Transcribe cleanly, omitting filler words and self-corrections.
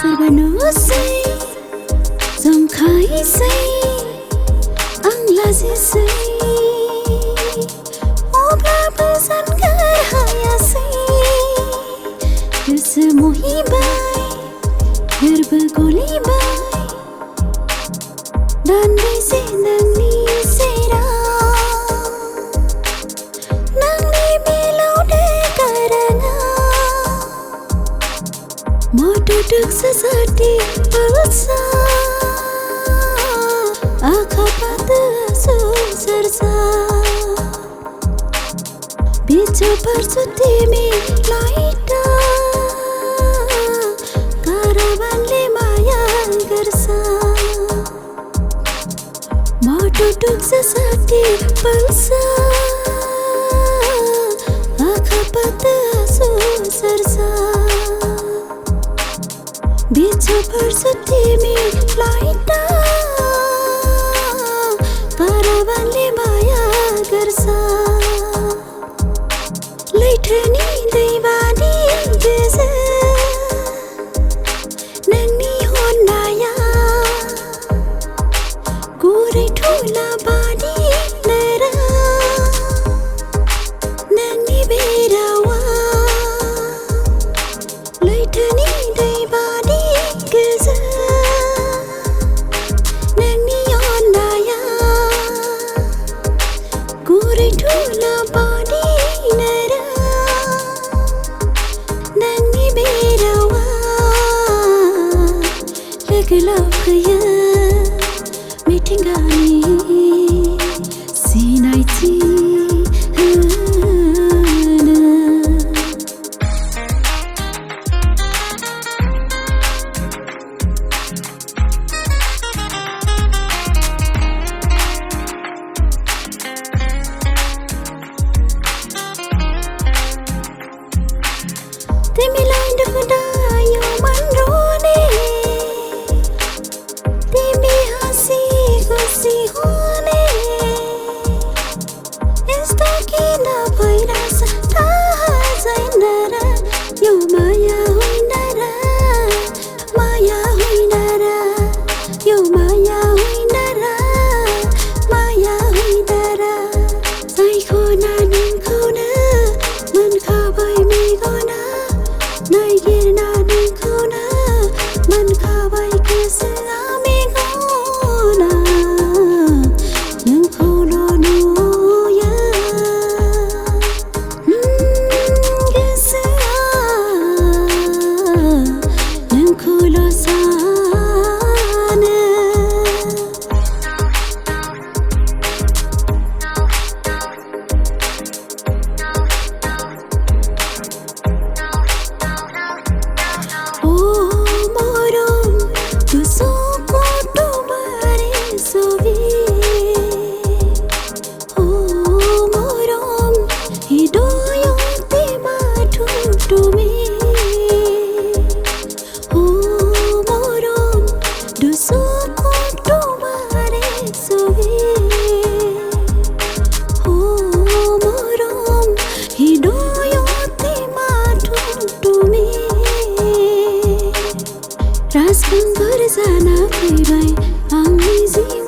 Swrba Nuswi Dòng khói say Ang lazi say Obla bazan gar haya say Kis mohi bai Garba goli bai Dandi se nangni se ra Nangni milau de karana Bodo duk sesati palsa Akha pata susarsa Bicho parsu timi laita Karavanle maya garsa Bodo duk sesati palsa Akha pata susarsa Bicho parsu timi laita Karavanle maya garsa Laitani deivani geza Nangni honaya Gure thula bani nara Nangni berawa Laitani deivani geza Nangni honaya Gure thula bani nara Nangni berawa Lagalafaya Mitingani Sinaiti Timilai dukda yo manrone Timi hasi खुशी होने यस्तो किन भइरहेछ थाहा छैन र यो माया होइन र माया होइन र यो माया होइन र माया होइन र साइखो नानी खोना मन खाबै मेगोना नाइगिर नानी खोना मन खाबै case Raskan berzana, baby, I'm easy.